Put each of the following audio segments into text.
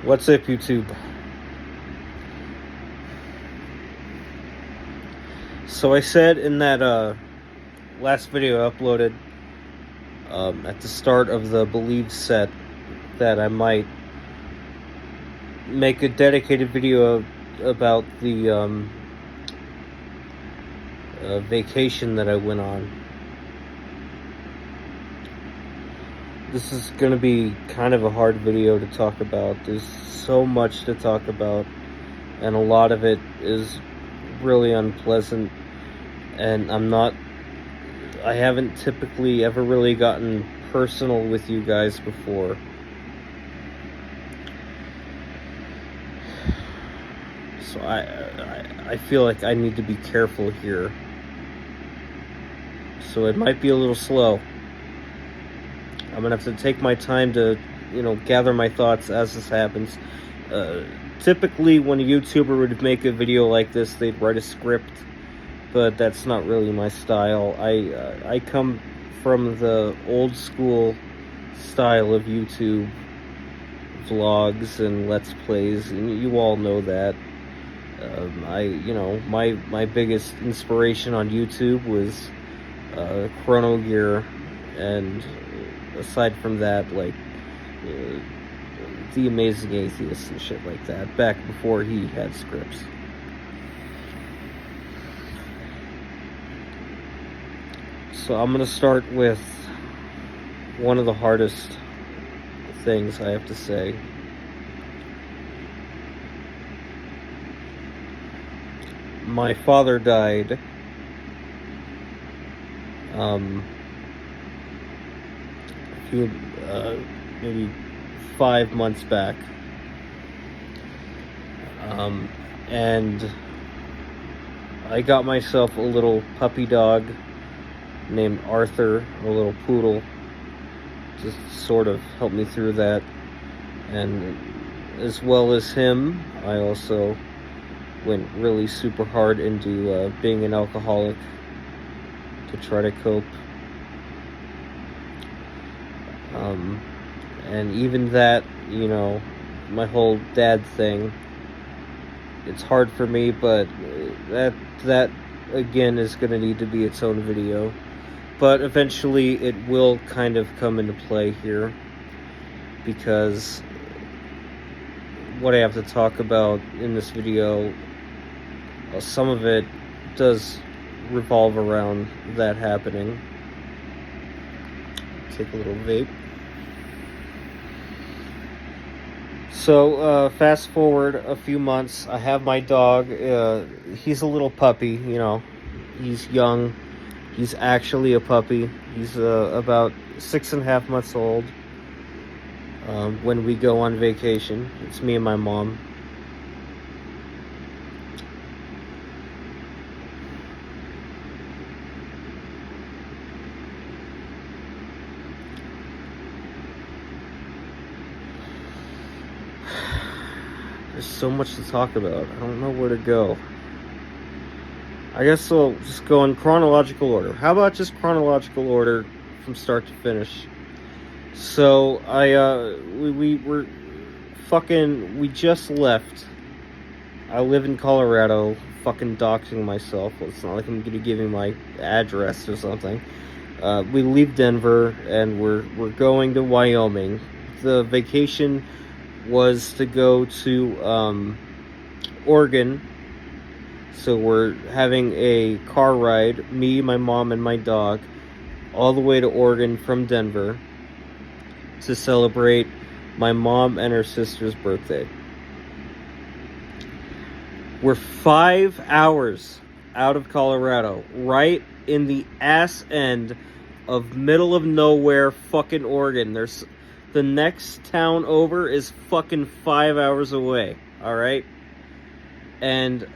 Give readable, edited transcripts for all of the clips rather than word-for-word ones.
What's up, YouTube? So I said in that last video I uploaded at the start of the Believe set that I might make a dedicated video about the vacation that I went on. This is going to be kind of a hard video to talk about. There's so much to talk about, and a lot of it is really unpleasant, and I haven't typically ever really gotten personal with you guys before. So I feel like I need to be careful here. So it might be a little slow. I'm gonna have to take my time to, gather my thoughts as this happens. Typically, when a YouTuber would make a video like this, they'd write a script, but that's not really my style. I come from the old school style of YouTube vlogs and Let's Plays, and you all know that. My biggest inspiration on YouTube was Chrono Gear, and aside from that, like The Amazing Atheist and shit like that, back before he had scripts. So I'm gonna start with one of the hardest things I have to say. My father died maybe 5 months back, and I got myself a little puppy dog named Arthur, a little poodle, just sort of helped me through that. And as well as him, I also went really super hard into being an alcoholic to try to cope. And even that, my whole dad thing, it's hard for me, but that again is going to need to be its own video. But eventually it will kind of come into play here, because what I have to talk about in this video, some of it does revolve around that happening. Take a little vape. So, fast forward a few months, I have my dog. He's a little puppy, he's young. He's actually a puppy. He's about 6.5 months old when we go on vacation. It's me and my mom. There's so much to talk about. I don't know where to go. I guess we'll just go in chronological order. How about just chronological order from start to finish? So we just left. I live in Colorado, fucking doxing myself. It's not like I'm gonna give you my address or something. We leave Denver and we're going to Wyoming. The vacation was to go to Oregon. So we're having a car ride, me, my mom, and my dog, all the way to Oregon from Denver to celebrate my mom and her sister's birthday. We're 5 hours out of Colorado, right in the ass end of middle of nowhere fucking Oregon. The next town over is fucking 5 hours away, alright? And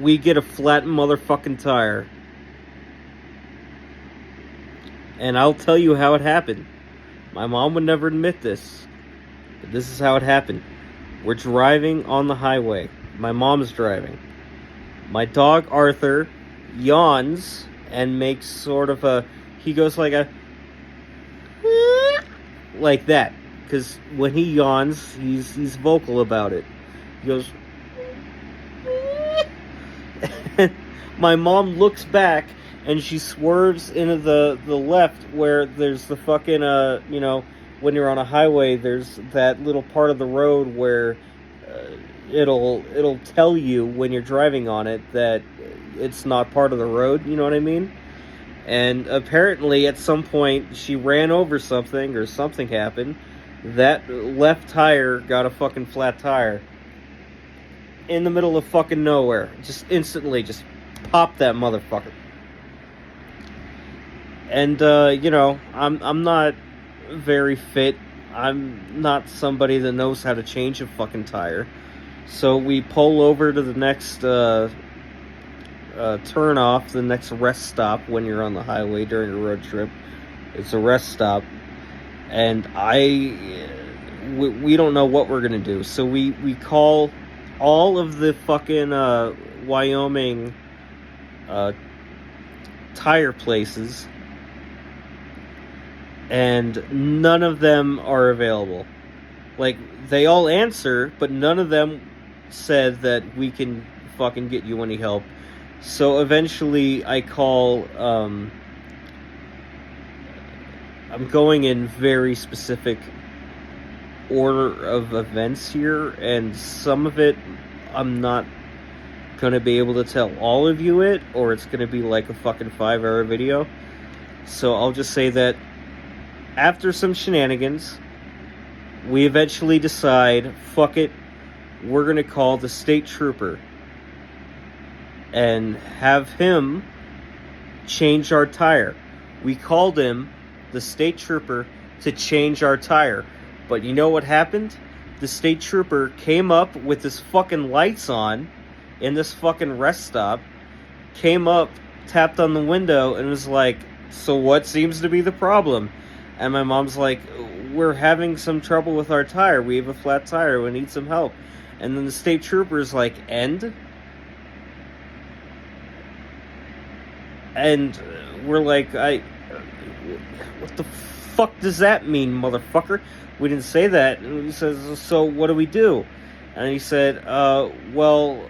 we get a flat motherfucking tire. And I'll tell you how it happened. My mom would never admit this, but this is how it happened. We're driving on the highway. My mom's driving. My dog Arthur yawns and makes sort of he goes like that. because when he yawns, he's vocal about it. He goes, and my mom looks back and she swerves into the left where there's the fucking when you're on a highway, there's that little part of the road where it'll tell you when you're driving on it that it's not part of the road, you know what I mean? And apparently at some point she ran over something or something happened. That left tire got a fucking flat tire. In the middle of fucking nowhere. Just instantly, just pop that motherfucker. And, I'm not very fit. I'm not somebody that knows how to change a fucking tire. So we pull over to the next turn off, the next rest stop when you're on the highway during a road trip. It's a rest stop. And we don't know what we're going to do. So we call all of the fucking Wyoming tire places, and none of them are available. Like, they all answer, but none of them said that we can fucking get you any help. So eventually I call, I'm going in very specific order of events here, and some of it I'm not gonna be able to tell all of you it, or it's gonna be like a fucking 5-hour video. So I'll just say that after some shenanigans, we eventually decide, fuck it, we're gonna call the state trooper and have him change our tire. We called him, the state trooper, to change our tire. But you know what happened? The state trooper came up with his fucking lights on in this fucking rest stop, came up, tapped on the window, and was like, so what seems to be the problem? And my mom's like, we're having some trouble with our tire. We have a flat tire. We need some help. And then the state trooper's like, And we're like, what the fuck does that mean, motherfucker? We didn't say that. And he says, so what do we do? And he said, well,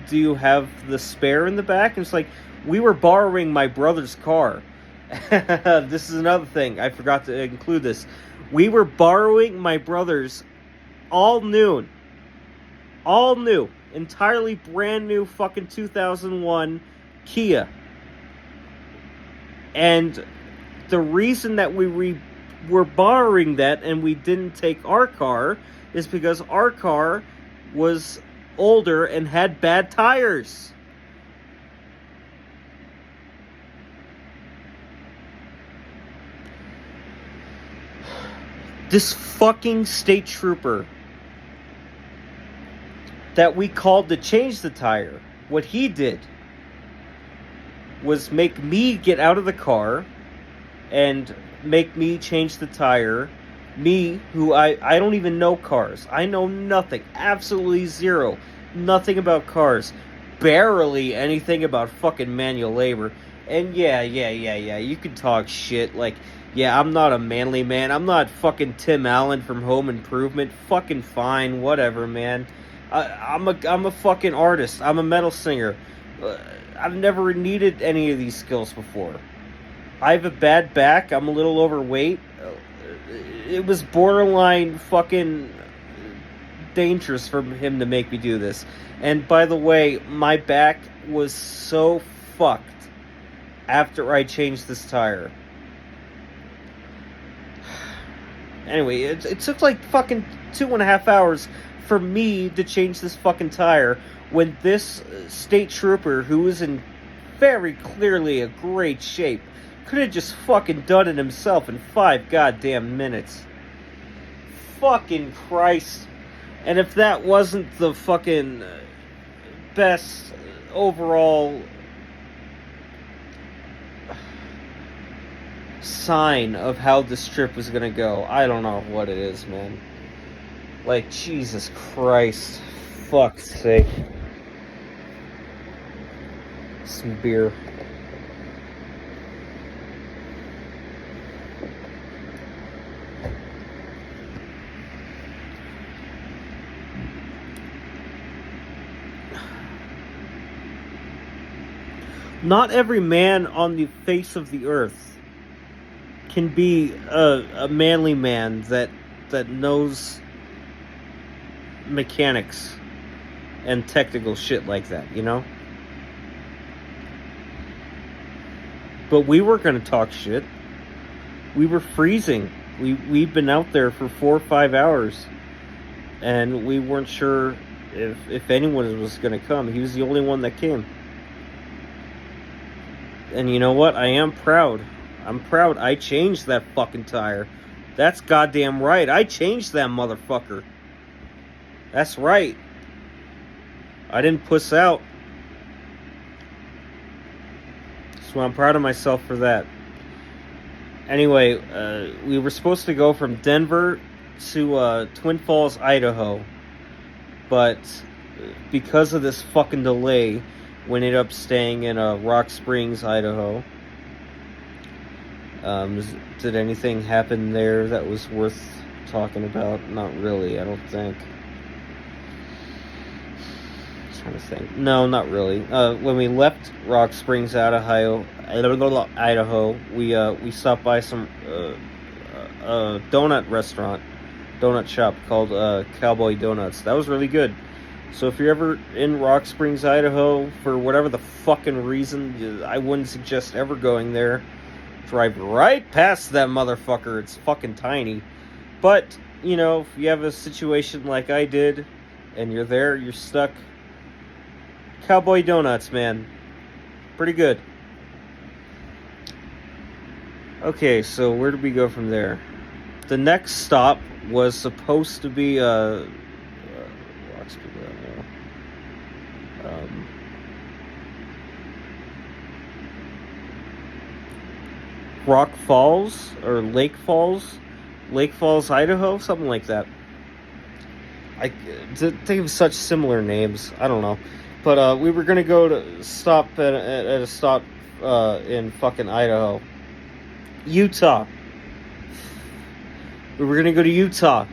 do you have the spare in the back? And it's like, we were borrowing my brother's car. This is another thing. I forgot to include this. We were borrowing my brother's all new, entirely brand new fucking 2001 Kia. And the reason that we were borrowing that and we didn't take our car is because our car was older and had bad tires. This fucking state trooper that we called to change the tire, what he did was make me get out of the car and make me change the tire. Me, who I don't even know cars. I know nothing. Absolutely zero. Nothing about cars. Barely anything about fucking manual labor. And yeah, you can talk shit. Like, yeah, I'm not a manly man. I'm not fucking Tim Allen from Home Improvement. Fucking fine. Whatever, man. I'm a fucking artist. I'm a metal singer. I've never needed any of these skills before. I have a bad back. I'm a little overweight. It was borderline fucking dangerous for him to make me do this. And by the way, my back was so fucked after I changed this tire. Anyway, it took like fucking 2.5 hours for me to change this fucking tire when this state trooper, who was in very clearly a great shape, could have just fucking done it himself in 5 goddamn minutes. Fucking Christ. And if that wasn't the fucking best overall sign of how this trip was gonna go, I don't know what it is, man. Like, Jesus Christ. Fuck's sake. Some beer. Not every man on the face of the earth can be a manly man that knows mechanics and technical shit like that, you know? But we weren't going to talk shit. We were freezing. We'd been out there for 4 or 5 hours, and we weren't sure if anyone was going to come. He was the only one that came. And you know what? I am proud. I'm proud. I changed that fucking tire. That's goddamn right. I changed that motherfucker. That's right. I didn't puss out. So I'm proud of myself for that. Anyway, we were supposed to go from Denver to Twin Falls, Idaho. But because of this fucking delay, we ended up staying in Rock Springs, Idaho. Did anything happen there that was worth talking about? Not really, I don't think. Trying to think. No, not really. When we left Rock Springs, Idaho, we stopped by some donut shop called Cowboy Donuts. That was really good. So if you're ever in Rock Springs, Idaho, for whatever the fucking reason, I wouldn't suggest ever going there. Drive right past that motherfucker. It's fucking tiny. But, you know, if you have a situation like I did, and you're there, you're stuck, Cowboy Donuts, man. Pretty good. Okay, so where did we go from there? The next stop was supposed to be Rock Falls or Lake Falls, Idaho, something like that. I think of such similar names. I don't know, but we were gonna go to stop at a stop in fucking Idaho, Utah. We were gonna go to Utah,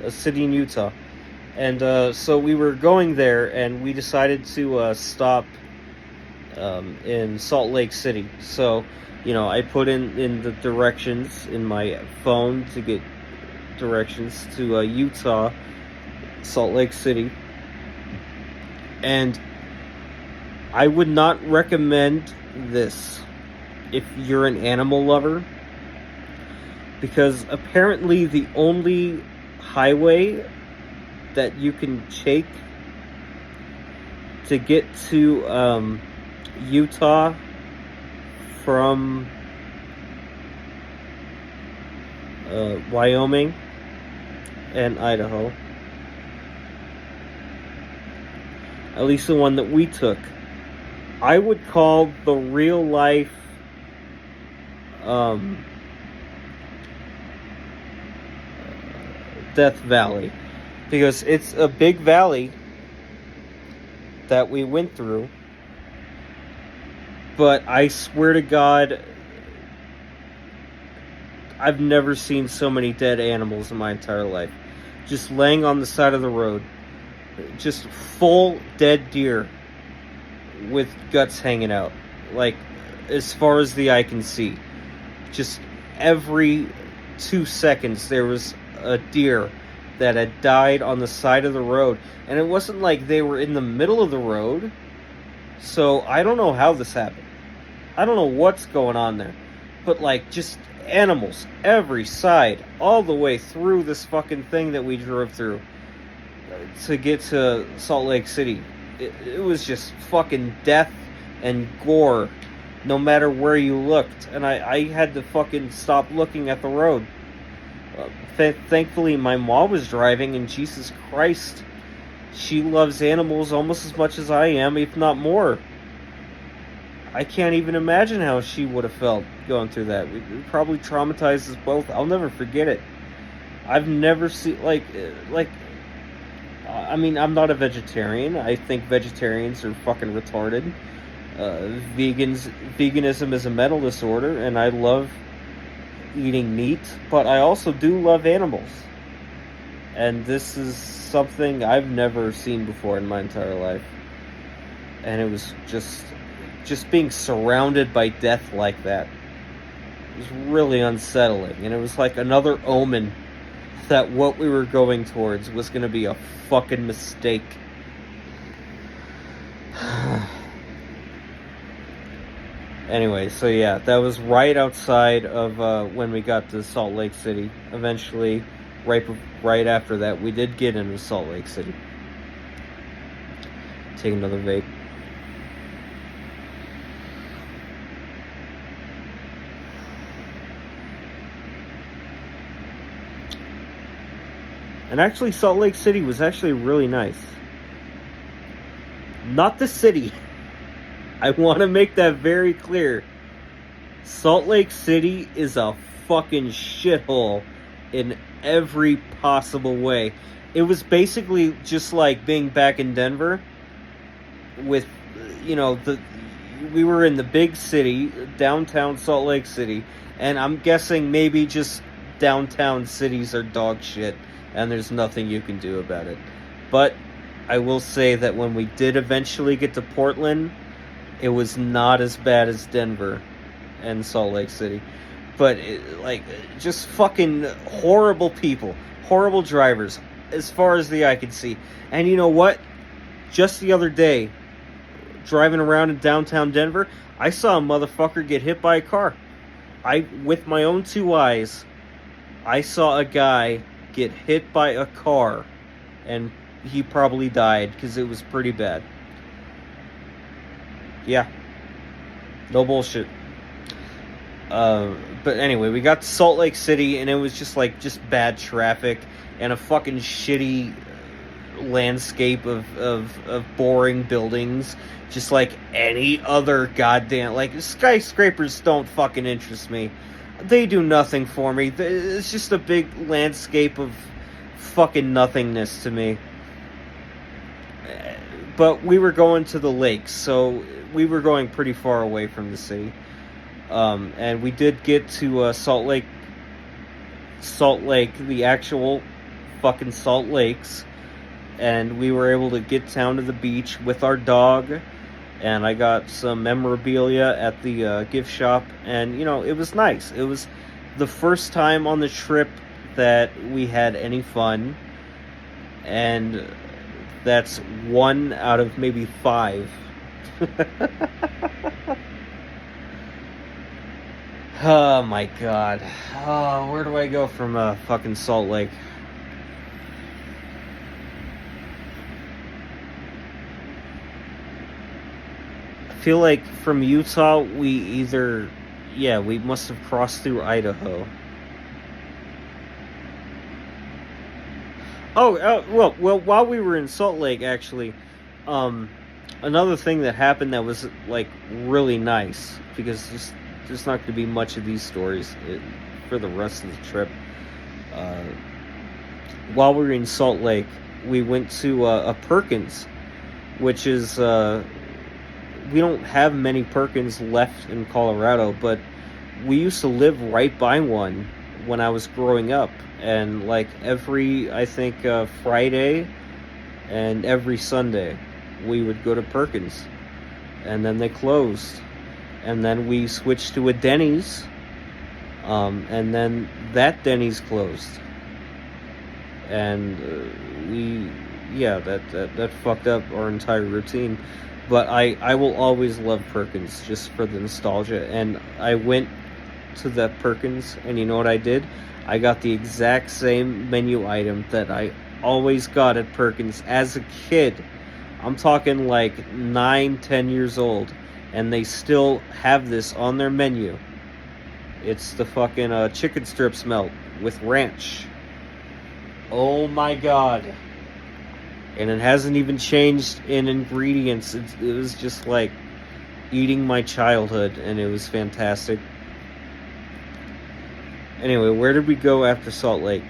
a city in Utah, and so we were going there, and we decided to stop in Salt Lake City. So, you know, I put in the directions in my phone to get directions to Utah, Salt Lake City. And I would not recommend this if you're an animal lover, because apparently the only highway that you can take to get to Utah from Wyoming and Idaho, at least the one that we took, I would call the real life Death Valley, because it's a big valley that we went through. But I swear to God, I've never seen so many dead animals in my entire life. Just laying on the side of the road. Just full dead deer with guts hanging out. Like, as far as the eye can see. Just every 2 seconds there was a deer that had died on the side of the road. And it wasn't like they were in the middle of the road. So I don't know how this happened. I don't know what's going on there. But, like, just animals every side, all the way through this fucking thing that we drove through to get to Salt Lake City. It was just fucking death and gore no matter where you looked. And I had to fucking stop looking at the road. Thankfully, my mom was driving, and Jesus Christ, she loves animals almost as much as I am, if not more. I can't even imagine how she would have felt going through that. It probably traumatized us both. I'll never forget it. I've never seen, I mean, I'm not a vegetarian. I think vegetarians are fucking retarded. Veganism is a mental disorder, and I love eating meat, but I also do love animals. And this is something I've never seen before in my entire life. And it was just just being surrounded by death like that was really unsettling. And it was like another omen that what we were going towards was going to be a fucking mistake. Anyway, so yeah, that was right outside of when we got to Salt Lake City. Eventually, right after that, we did get into Salt Lake City. Take another vape. And actually, Salt Lake City was actually really nice. Not the city. I want to make that very clear. Salt Lake City is a fucking shithole in every possible way. It was basically just like being back in Denver with, you know, we were in the big city, downtown Salt Lake City, and I'm guessing maybe just downtown cities are dog shit and there's nothing you can do about it. But I will say that when we did eventually get to Portland, it was not as bad as Denver and Salt Lake City. But, just fucking horrible people. Horrible drivers, as far as the eye could see. And you know what? Just the other day, driving around in downtown Denver, I saw a motherfucker get hit by a car. With my own two eyes, I saw a guy get hit by a car. And he probably died, because it was pretty bad. Yeah. No bullshit. But anyway, we got to Salt Lake City, and it was just bad traffic and a fucking shitty landscape of boring buildings, just like any other goddamn, skyscrapers don't fucking interest me. They do nothing for me. It's just a big landscape of fucking nothingness to me. But we were going to the lakes, so we were going pretty far away from the city. And we did get to Salt Lake, the actual fucking Salt Lakes. And we were able to get down to the beach with our dog. And I got some memorabilia at the gift shop. And, it was nice. It was the first time on the trip that we had any fun. And that's 1 out of maybe 5. Oh my god. Oh, where do I go from fucking Salt Lake? I feel like from Utah we must have crossed through Idaho. Well, while we were in Salt Lake, actually, another thing that happened that was, really nice, because there's not going to be much of these stories for the rest of the trip. While we were in Salt Lake, we went to a Perkins, which is, we don't have many Perkins left in Colorado, but we used to live right by one when I was growing up. And every, I think, Friday and every Sunday, we would go to Perkins. And then they closed. And then we switched to a Denny's. And then that Denny's closed. And that fucked up our entire routine. But I will always love Perkins just for the nostalgia. And I went to that Perkins, and you know what I did? I got the exact same menu item that I always got at Perkins as a kid. I'm talking 9, 10 years old, and they still have this on their menu. It's the fucking chicken strips melt with ranch. Oh my god. And it hasn't even changed in ingredients. It was just like eating my childhood, and it was fantastic. Anyway, where did we go after Salt Lake?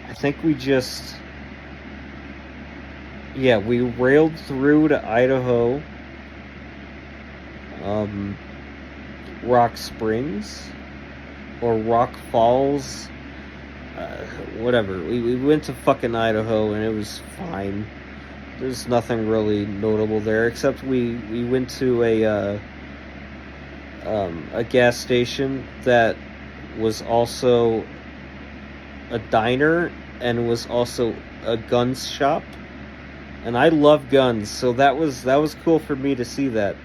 I think we just... Yeah, we railed through to Idaho. Rock Springs. Or Rock Falls. Whatever. We went to fucking Idaho, and it was fine. There's nothing really notable there, except we went to a gas station that was also a diner and was also a guns shop, and I love guns, so that was cool for me to see that.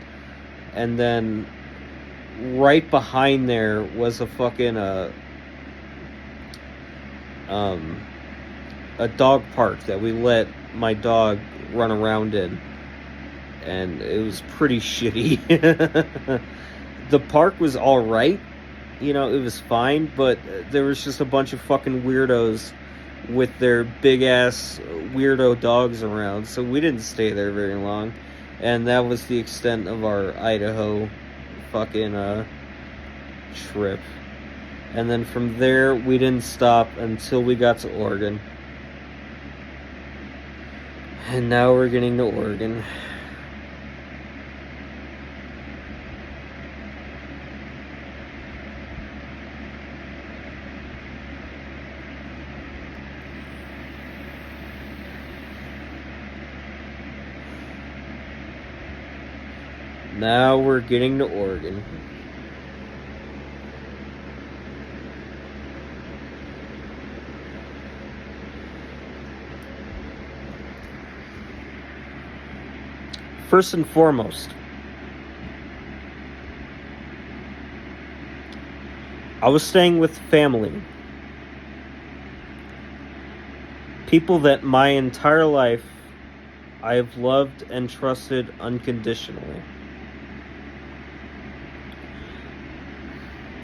And then right behind there was a fucking a dog park that we let my dog run around in, and it was pretty shitty. The park was all right, you know, it was fine, but there was just a bunch of fucking weirdos with their big ass weirdo dogs around, so we didn't stay there very long, and that was the extent of our Idaho fucking trip. And then from there we didn't stop until we got to Oregon, and now we're getting to Oregon. Now we're getting to Oregon. First and foremost, I was staying with family. People that my entire life I have loved and trusted unconditionally.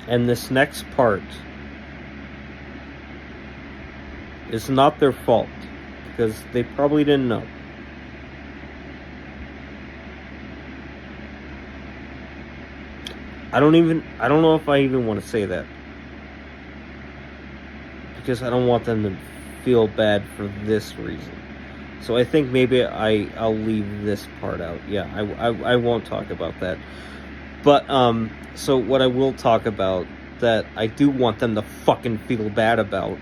And this next part is not their fault, because they probably didn't know. I don't know if I even want to say that, because I don't want them to feel bad for this reason. So I think maybe I'll leave this part out. Yeah, I won't talk about that. But so what I will talk about that I do want them to fucking feel bad about,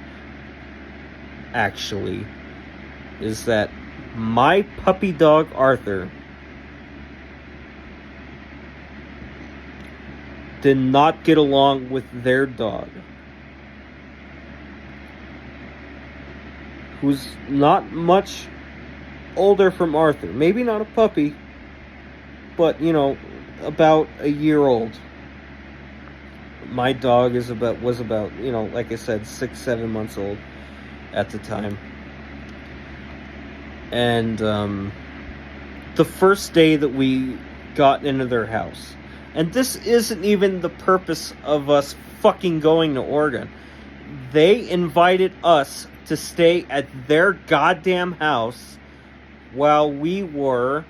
actually, is that my puppy dog Arthur did not get along with their dog, who's not much older from Arthur. Maybe not a puppy, but, you know, about a year old. My dog was about, you know, like I said, 6-7 months old at the time. And the first day that we got into their house, and this isn't even the purpose of us fucking going to Oregon. They invited us to stay at their goddamn house while we were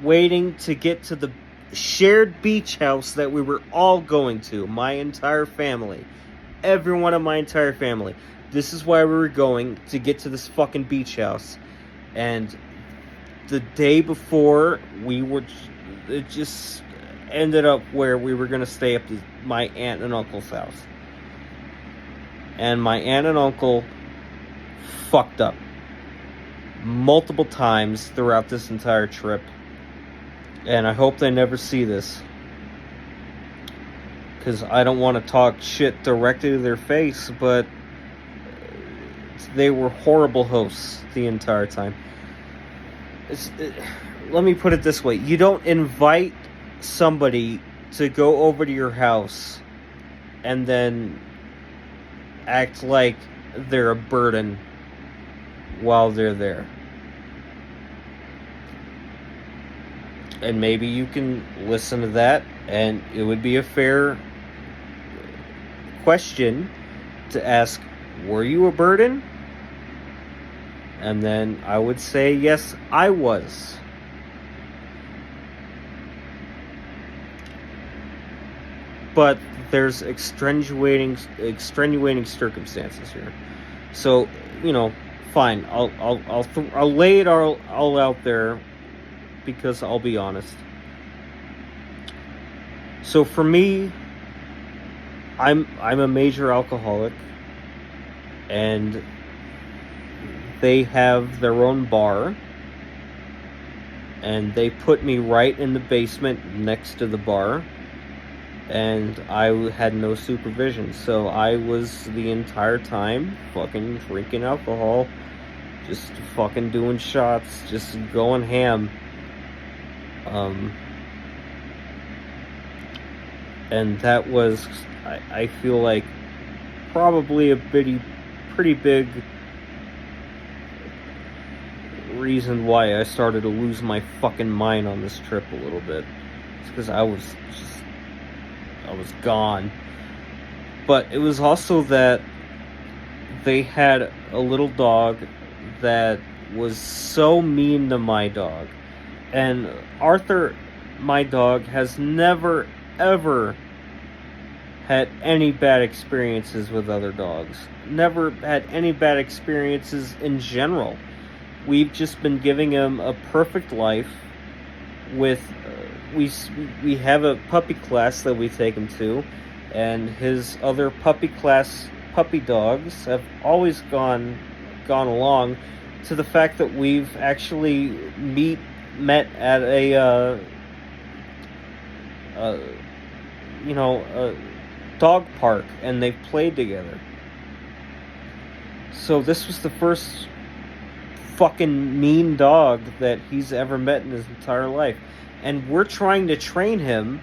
waiting to get to the shared beach house that we were all going to. My entire family. Everyone in my entire family. This is why we were going, to get to this fucking beach house. And the day before, it just ended up where we were going to stay up at my aunt and uncle's house. And my aunt and uncle fucked up multiple times throughout this entire trip. And I hope they never see this, because I don't want to talk shit directly to their face, but they were horrible hosts the entire time. Let me put it this way. You don't invite somebody to go over to your house and then act like they're a burden while they're there. And maybe you can listen to that, and it would be a fair question to ask, were you a burden? And then I would say, yes, I was. But there's extenuating circumstances here. So, you know, fine. I'll lay it all out there, because I'll be honest. So for me, I'm a major alcoholic, and they have their own bar, and they put me right in the basement next to the bar, and I had no supervision, so I was the entire time fucking drinking alcohol, just fucking doing shots, just going ham. And that was, I feel like, probably a pretty big reason why I started to lose my fucking mind on this trip a little bit. It's because I was gone. But it was also that they had a little dog that was so mean to my dog. And Arthur, my dog, has never, ever had any bad experiences with other dogs. Never had any bad experiences in general. We've just been giving him a perfect life with... we have a puppy class that we take him to, and his other puppy class puppy dogs have always gone along, to the fact that we've actually met at a dog park, and they've played together. So this was the first fucking mean dog that he's ever met in his entire life. And we're trying to train him,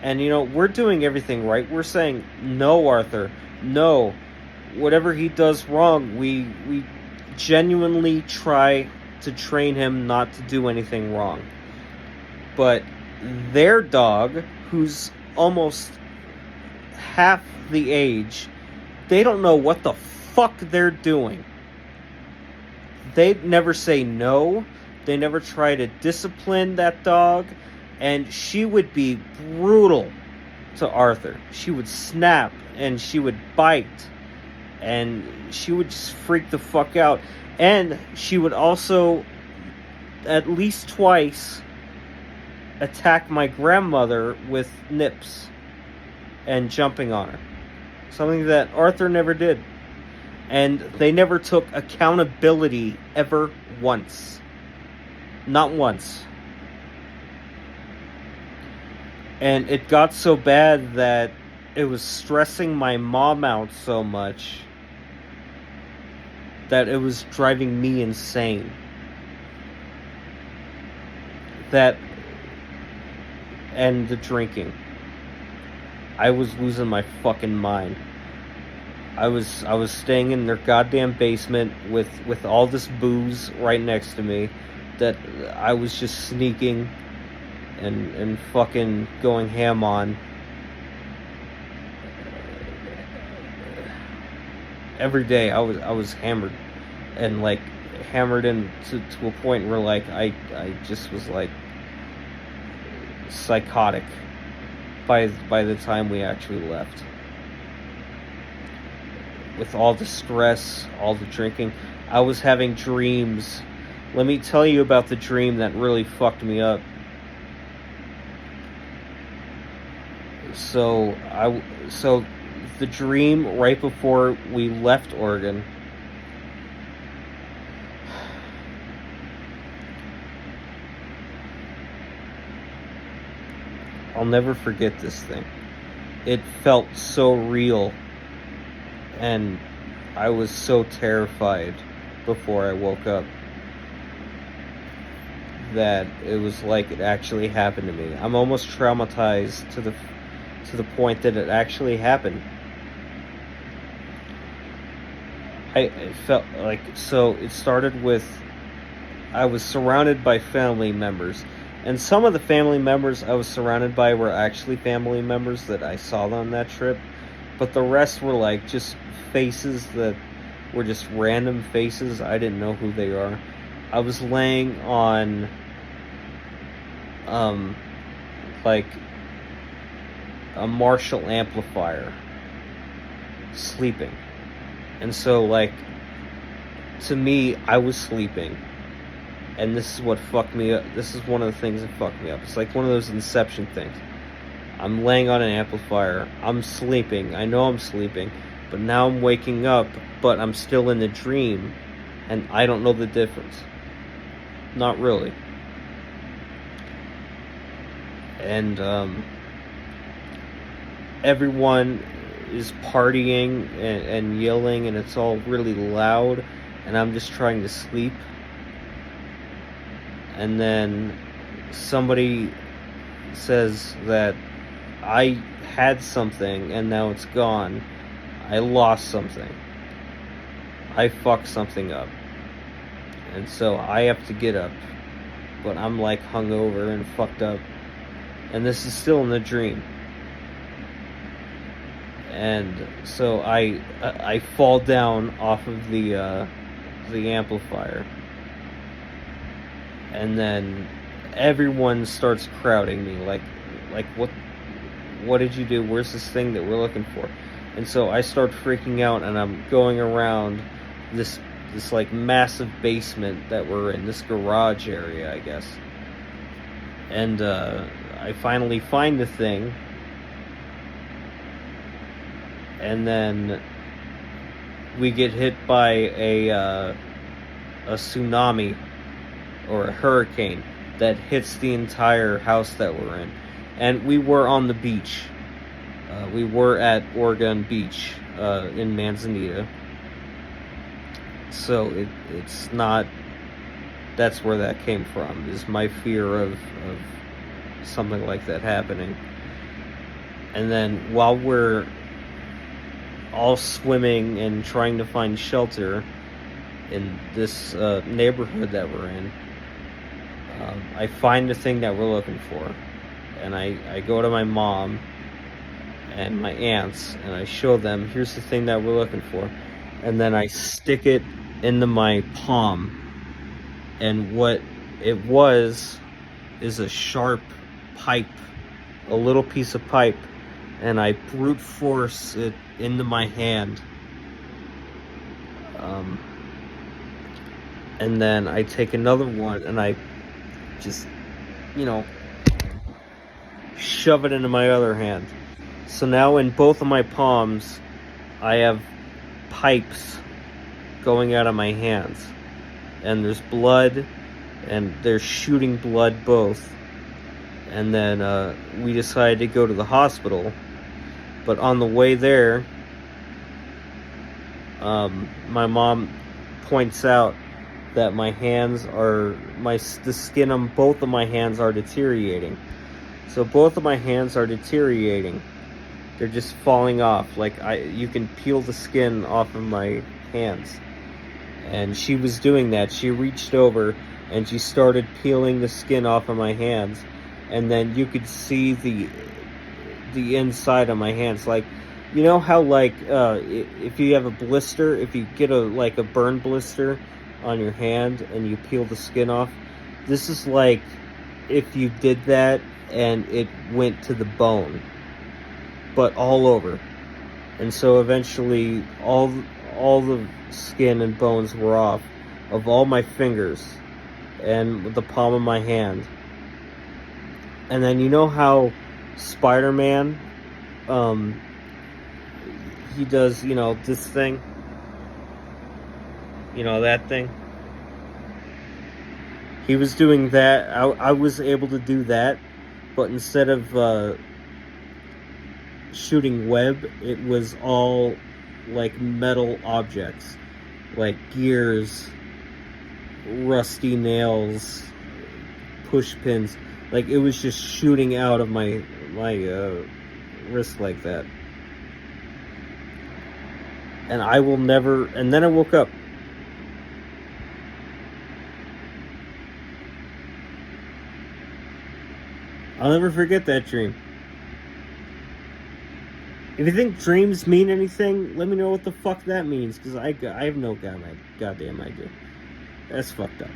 and we're doing everything right. We're saying, no, Arthur, no. Whatever he does wrong, we genuinely try to train him not to do anything wrong. But their dog, who's almost half the age, they don't know what the fuck they're doing. They never say no. They never try to discipline that dog. And she would be brutal to Arthur. She would snap, and she would bite, and she would just freak the fuck out. And she would also, at least twice, attack my grandmother with nips and jumping on her. Something that Arthur never did. And they never took accountability ever once. Not once. And it got so bad that it was stressing my mom out so much that it was driving me insane. That, and the drinking. I was losing my fucking mind. I was staying in their goddamn basement with all this booze right next to me that I was just sneaking and fucking going ham on. Every day I was hammered, and like hammered to a point where like I just was like psychotic by the time we actually left. With all the stress, all the drinking, I was having dreams. Let me tell you about the dream that really fucked me up. So the dream right before we left Oregon, I'll never forget this thing. It felt so real, and I was so terrified before I woke up that it was like it actually happened to me. I'm almost traumatized to the point that it actually happened. I felt like, so it started with, I was surrounded by family members, and some of the family members I was surrounded by were actually family members that I saw on that trip, but the rest were like just faces that were just random faces. I didn't know who they are. I was laying on like a Marshall amplifier, sleeping. And so, like, to me, I was sleeping, and this is what fucked me up. This is one of the things that fucked me up. It's like one of those Inception things. I'm laying on an amplifier, I'm sleeping, I know I'm sleeping, but now I'm waking up, but I'm still in the dream, and I don't know the difference. Not really. And everyone is partying and yelling, and it's all really loud, and I'm just trying to sleep. And then somebody says that I had something and now it's gone. I lost something. I fucked something up. And so I have to get up. But I'm like hungover and fucked up. And this is still in the dream. And so I fall down off of the amplifier. And then everyone starts crowding me, like what did you do? Where's this thing that we're looking for? And so I start freaking out, and I'm going around this like massive basement that we're in, this garage area, I guess. And I finally find the thing, and then we get hit by a tsunami or a hurricane that hits the entire house that we're in. And we were on the beach. We were at Oregon Beach in Manzanita. So it's not... That's where that came from, is my fear of something like that happening. And then while we're all swimming and trying to find shelter in this neighborhood that we're in, I find the thing that we're looking for. And I go to my mom and my aunts, and I show them, here's the thing that we're looking for. And then I stick it into my palm. And what it was is a sharp pipe, a little piece of pipe. And I brute force it into my hand. And then I take another one and I just, shove it into my other hand. So now in both of my palms, I have pipes going out of my hands. And there's blood, and they're shooting blood both. And then we decided to go to the hospital. But on the way there, my mom points out that my hands are, the skin on both of my hands are deteriorating. So both of my hands are deteriorating. They're just falling off. Like you can peel the skin off of my hands. And she was doing that. She reached over and she started peeling the skin off of my hands. And then you could see the inside of my hands. Like, you know how if you have a blister, if you get a burn blister on your hand and you peel the skin off, this is like if you did that and it went to the bone, but all over. And so eventually all the skin and bones were off of all my fingers and the palm of my hand. And then you know how Spider-Man, he does, this thing, that thing. He was doing that. I was able to do that, but instead of shooting web, it was all like metal objects, like gears, rusty nails, push pins. Like it was just shooting out of my wrist like that. And I will never... And then I woke up. I'll never forget that dream. If you think dreams mean anything, let me know what the fuck that means, because I have no goddamn idea. That's fucked up.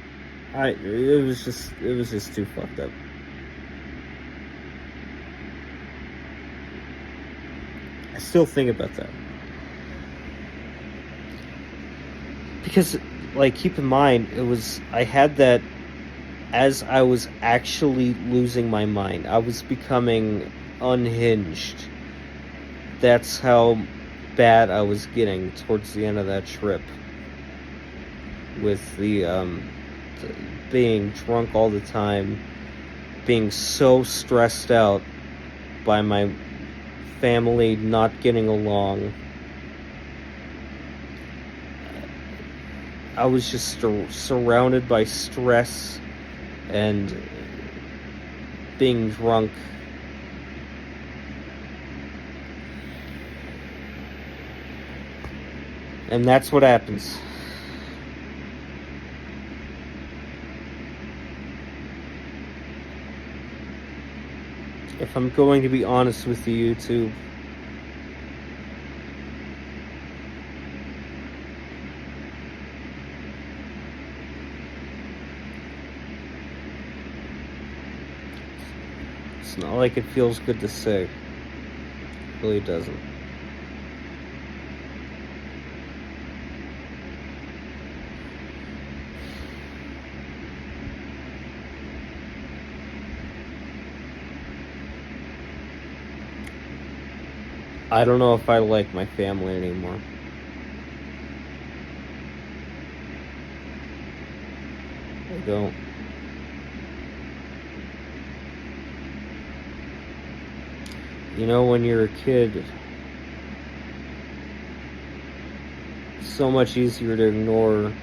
It was just too fucked up. I still think about that. Because, keep in mind, I had that as I was actually losing my mind. I was becoming unhinged. That's how bad I was getting towards the end of that trip. with the being drunk all the time, being so stressed out by my family not getting along. I was just surrounded by stress and being drunk. And that's what happens. If I'm going to be honest with you, YouTube, it's not like it feels good to say. It really doesn't. I don't know if I like my family anymore. I don't. You know, when you're a kid, it's so much easier to ignore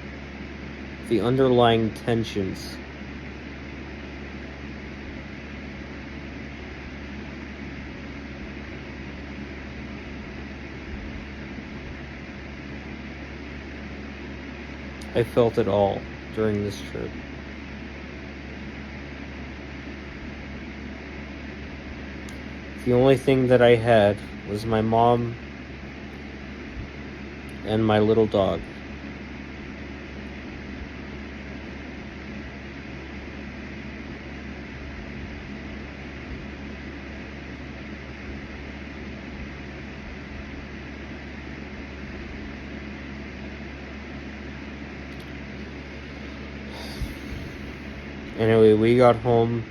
the underlying tensions. I felt it all during this trip. The only thing that I had was my mom and my little dog. Anyway, we got home,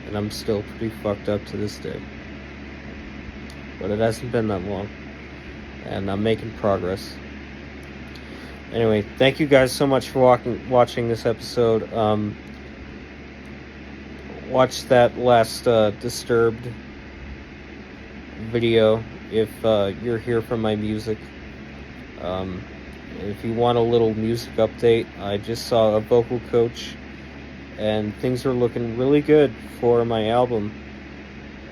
and I'm still pretty fucked up to this day. But it hasn't been that long, and I'm making progress. Anyway, thank you guys so much for watching this episode. Watch that last Disturbed video if you're here for my music. If you want a little music update, I just saw a vocal coach, and things are looking really good for my album.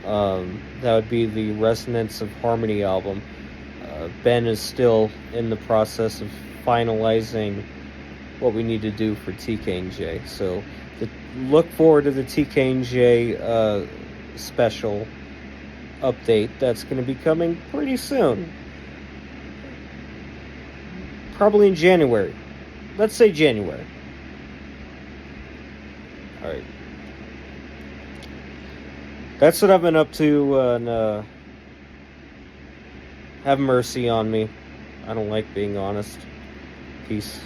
That would be the Resonance of Harmony album. Ben is still in the process of finalizing what we need to do for TK&J. So look forward to the TK&J special update that's going to be coming pretty soon. Probably in January. Let's say January. Alright. That's what I've been up to, and have mercy on me. I don't like being honest. Peace.